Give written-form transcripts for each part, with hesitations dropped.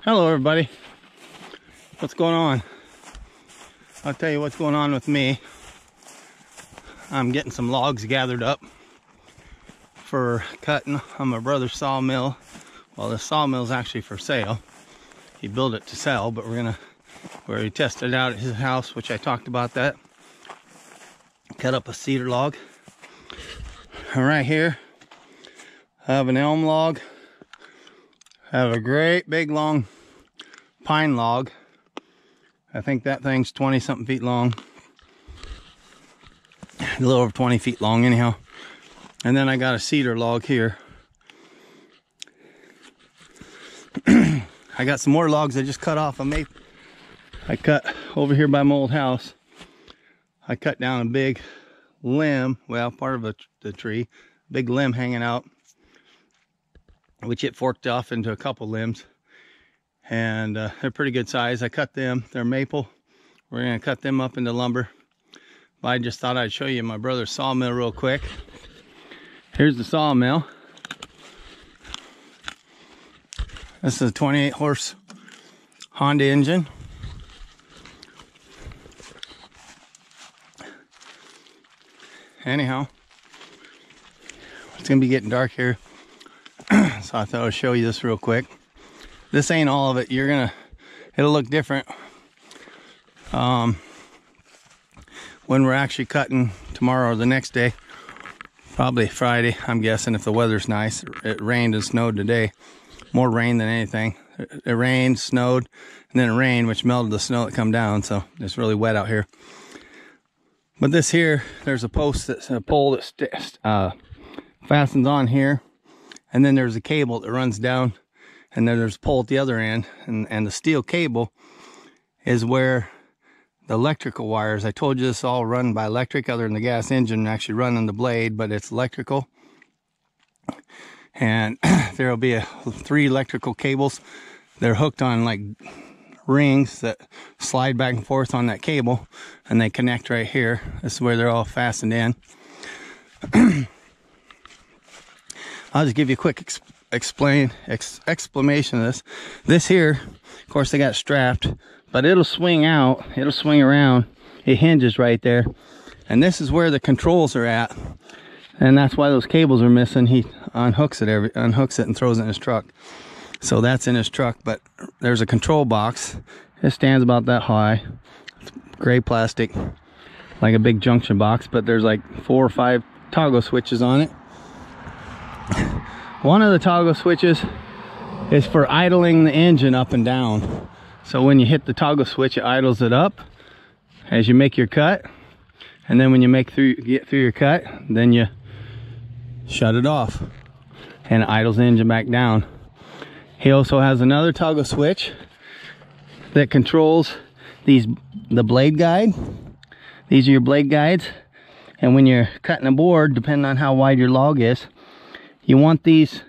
Hello everybody. What's going on? I'll tell you what's going on with me. I'm getting some logs gathered up for cutting on my brother's sawmill. Well, the sawmill is actually for sale. He built it to sell, but we already tested it out at his house, which I talked about that. Cut up a cedar log. And right here, I have an elm log. I have a great big long pine log. I think that thing's 20 something feet long. A little over 20 feet long anyhow. And then I got a cedar log here. I got some more logs I just cut off a maple. I cut over here by my old house. I cut down a big limb, well, part of the tree, big limb hanging out, which it forked off into a couple limbs. And they're pretty good size. I cut them. They're maple. We're gonna cut them up into lumber. But I just thought I'd show you my brother's sawmill real quick. Here's the sawmill. This is a 28 horse Honda engine. Anyhow, it's gonna be getting dark here, so I thought I'd show you this real quick. This ain't all of it. It'll look different when we're actually cutting tomorrow or the next day. Probably Friday, I'm guessing, if the weather's nice. It rained and snowed today. More rain than anything. It rained, snowed, and then it rained, which melted the snow that come down, so it's really wet out here. But this here, there's a post, that's a pole that fastens on here, and then there's a cable that runs down, and then there's a pole at the other end, and the steel cable is where the electrical wires. I told you this all run by electric, other than the gas engine actually running the blade, but it's electrical. And there'll be 3 electrical cables. They're hooked on like rings that slide back and forth on that cable, and they connect right here. This is where they're all fastened in. I'll just give you a quick explanation of this. This here, of course, they got strapped, but it'll swing out, it'll swing around. It hinges right there, and this is where the controls are at, and that's why those cables are missing. He unhooks it and throws it in his truck. So that's in his truck, but there's a control box. It stands about that high. It's gray plastic, like a big junction box, but there's like 4 or 5 toggle switches on it. One of the toggle switches is for idling the engine up and down. So when you hit the toggle switch, it idles it up as you make your cut, and then when you get through your cut, then you shut it off and it idles the engine back down. He also has another toggle switch that controls the blade guide. These are your blade guides, and when you're cutting a board, depending on how wide your log is, you want these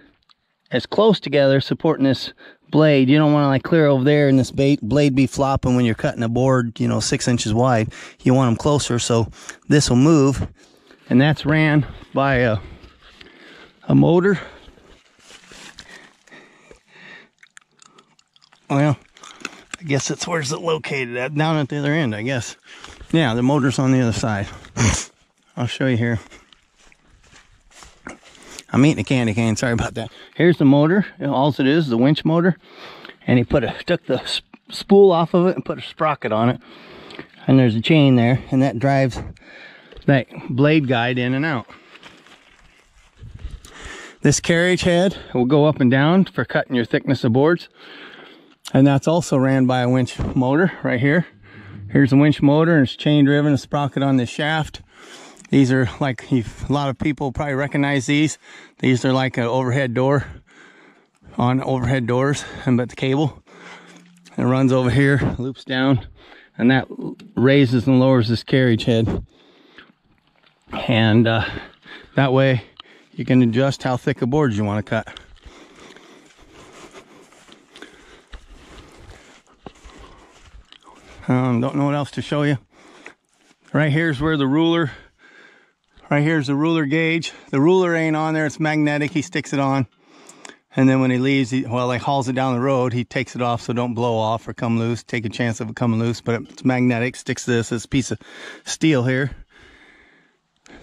as close together, supporting this blade. You don't want to like clear over there and this blade be flopping when you're cutting a board, 6 inches wide. You want them closer, so this will move, and that's ran by a motor. Well, I guess it's where's it located at? Down at the other end, I guess. Yeah, the motor's on the other side. I'll show you here. I'm eating a candy cane, sorry about that. Here's the motor. All it is the winch motor. And he took the spool off of it and put a sprocket on it. And there's a chain there, and that drives that blade guide in and out. This carriage head will go up and down for cutting your thickness of boards. And that's also ran by a winch motor right here. Here's the winch motor, and it's chain driven, a sprocket on this shaft. These are like, a lot of people probably recognize these. These are like an overhead door on overhead doors, but the cable, it runs over here, loops down, and that raises and lowers this carriage head. And that way you can adjust how thick a board you want to cut. Don't know what else to show you. Right here's where the ruler, right here's the ruler gauge. The ruler ain't on there, it's magnetic, he sticks it on. And then when he leaves, he hauls it down the road, he takes it off so don't blow off or come loose. Take a chance of it coming loose, but it's magnetic, sticks to this piece of steel here.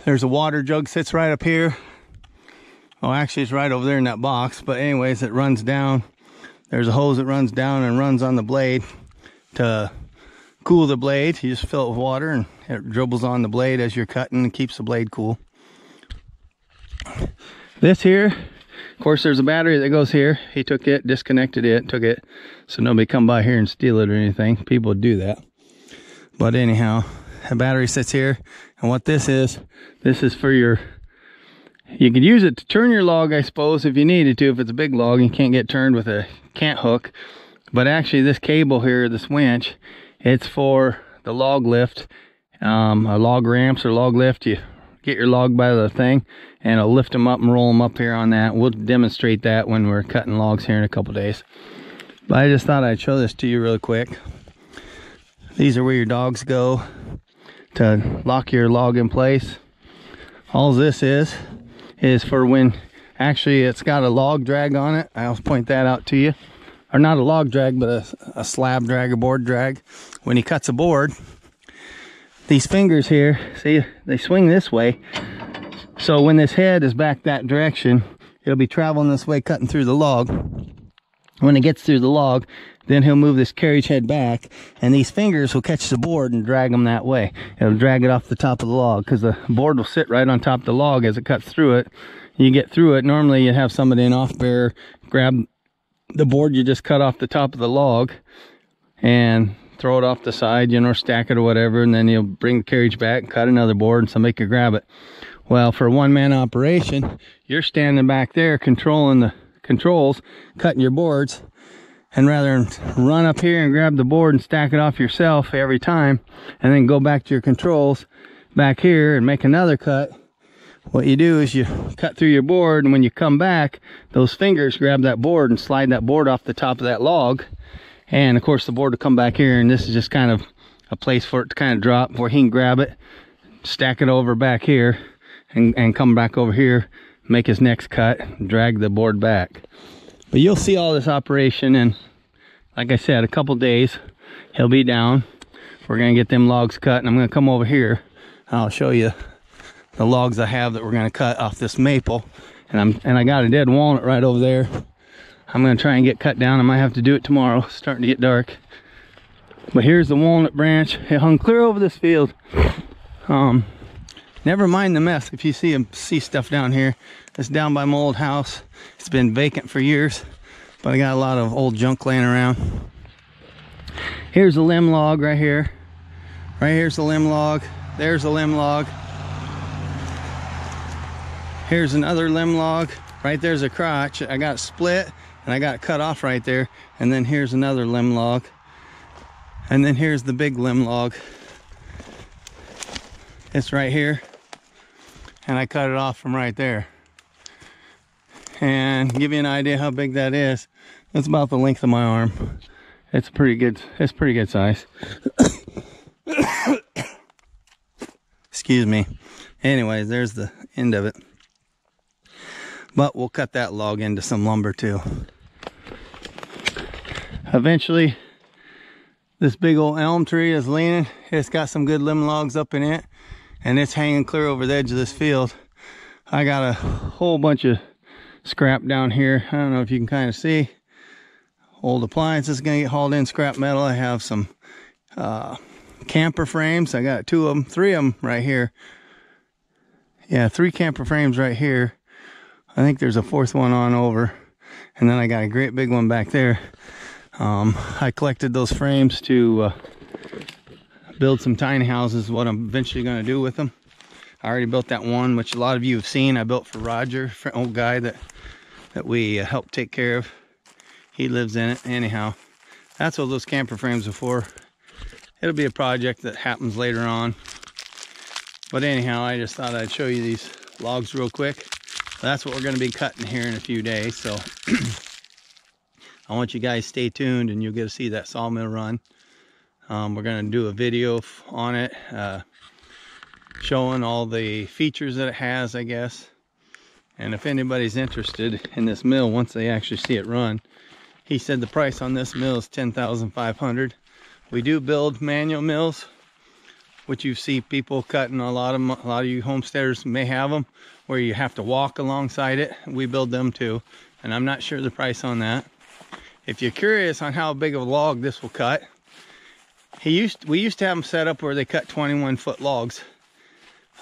There's a water jug sits right up here. Oh, actually it's right over there in that box, but anyways, it runs down. There's a hose that runs down and runs on the blade to cool the blade. You just fill it with water and it dribbles on the blade as you're cutting and keeps the blade cool. This here, of course, there's a battery that goes here. He took it, disconnected it, took it, so nobody come by here and steal it or anything. People would do that. But anyhow, a battery sits here, and what this is for your, you could use it to turn your log, I suppose, if you needed to. If it's a big log and you can't get turned with a cant hook. But actually this cable here, this winch, it's for the log lift, a log ramps or log lift. You get your log by the thing and it'll lift them up and roll them up here on that. We'll demonstrate that when we're cutting logs here in a couple days. But I just thought I'd show this to you real quick. These are where your dogs go to lock your log in place. All this is for when actually it's got a log drag on it. I'll point that out to you. Or not a log drag, but a slab drag or board drag. When he cuts a board, these fingers here, see, they swing this way. So when this head is back that direction, it'll be traveling this way, cutting through the log. When it gets through the log, then he'll move this carriage head back, and these fingers will catch the board and drag them that way. It'll drag it off the top of the log, because the board will sit right on top of the log as it cuts through it. You get through it, normally you'd have somebody in off-bear grab the board you just cut off the top of the log and throw it off the side, you know, or stack it or whatever, and then you'll bring the carriage back and cut another board and somebody could grab it. Well, for a one-man operation, you're standing back there controlling the controls, cutting your boards, and rather than run up here and grab the board and stack it off yourself every time and then go back to your controls back here and make another cut, what you do is you cut through your board, and when you come back, those fingers grab that board and slide that board off the top of that log. And of course the board will come back here, and this is just kind of a place for it to kind of drop where he can grab it, stack it over back here, and come back over here, make his next cut, and drag the board back. But you'll see all this operation in, like I said, a couple days. He'll be down. We're gonna get them logs cut, and I'm gonna come over here. I'll show you the logs I have that we're gonna cut off this maple. And I got a dead walnut right over there. I'm gonna try and get cut down. I might have to do it tomorrow. It's starting to get dark. But here's the walnut branch. It hung clear over this field. Never mind the mess. If you see stuff down here, it's down by my old house. It's been vacant for years, but I got a lot of old junk laying around. Here's a limb log right here. Right here's the limb log. There's a limb log. Here's another limb log. Right there's a crotch. I got it split and I got it cut off right there. And then here's another limb log. And then here's the big limb log. It's right here. And I cut it off from right there. And give you an idea how big that is. It's about the length of my arm. It's pretty good size. Excuse me. Anyways, there's the end of it. But we'll cut that log into some lumber too. Eventually, this big old elm tree is leaning. It's got some good limb logs up in it, and it's hanging clear over the edge of this field. I got a whole bunch of scrap down here. I don't know if you can kind of see. Old appliances gonna get hauled in, scrap metal. I have some camper frames. I got three of them right here. Yeah, 3 camper frames right here. I think there's a 4th one on over. And then I got a great big one back there. I collected those frames to build some tiny houses, what I'm eventually going to do with them. I already built that one, which a lot of you have seen. I built for Roger, an old guy that we helped take care of. He lives in it. Anyhow, that's what those camper frames are for. It'll be a project that happens later on. But anyhow, I just thought I'd show you these logs real quick. That's what we're going to be cutting here in a few days. So I want you guys to stay tuned, and you'll get to see that sawmill run. We're going to do a video on it, showing all the features that it has, I guess. And if anybody's interested in this mill, once they actually see it run, he said the price on this mill is $10,500. We do build manual mills, which you see people cutting. A lot of you homesteaders may have them, where you have to walk alongside it. We build them too, and I'm not sure the price on that. If you're curious on how big of a log this will cut, we used to have them set up where they cut 21-foot logs,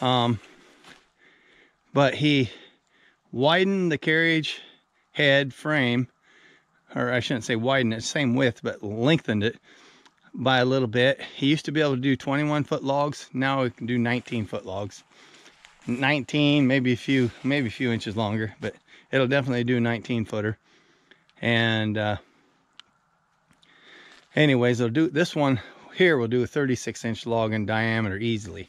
but he widened the carriage head frame, or I shouldn't say widened it, same width, but lengthened it by a little bit. He used to be able to do 21-foot logs. Now we can do 19-foot logs. 19, maybe a few inches longer, but it'll definitely do 19-footer. And anyways, they'll do this one here. Will do a 36-inch log in diameter easily.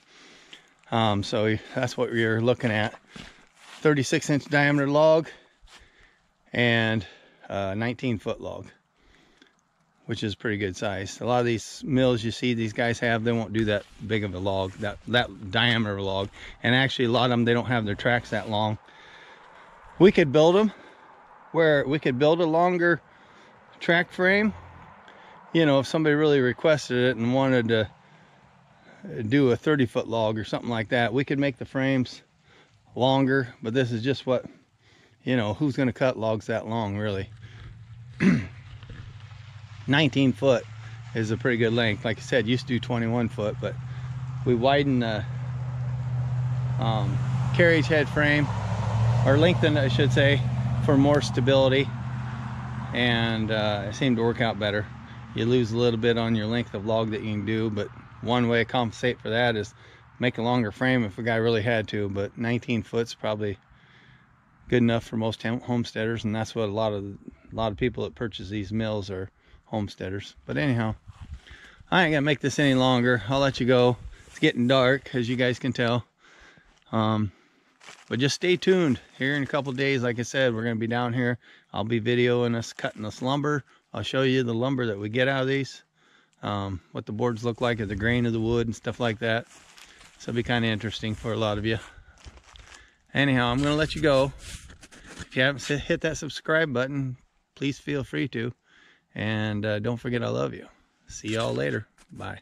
So that's what we're looking at: 36-inch diameter log and 19-foot log, which is pretty good size. A lot of these mills you see these guys have, they won't do that big of a log, that diameter log. And actually a lot of them, they don't have their tracks that long. We could build them where we could build a longer track frame. You know, if somebody really requested it and wanted to do a 30-foot log or something like that, we could make the frames longer. But this is just what, you know, who's going to cut logs that long, really? 19 foot is a pretty good length. Like I said, used to do 21 foot, but we widened the carriage head frame, or lengthened, I should say, for more stability, and it seemed to work out better. You lose a little bit on your length of log that you can do, but one way to compensate for that is make a longer frame if a guy really had to. But 19 foot's probably good enough for most homesteaders, and that's what a lot of people that purchase these mills are homesteaders. But anyhow, I ain't gonna make this any longer. I'll let you go. It's getting dark, as you guys can tell. But just stay tuned. Here in a couple days, like I said, we're gonna be down here. I'll be videoing us cutting this lumber. I'll show you the lumber that we get out of these, what the boards look like, at the grain of the wood and stuff like that. So it'll be kind of interesting for a lot of you. Anyhow, I'm gonna let you go. If you haven't hit that subscribe button, please feel free to. And don't forget, I love you. See y'all later. Bye.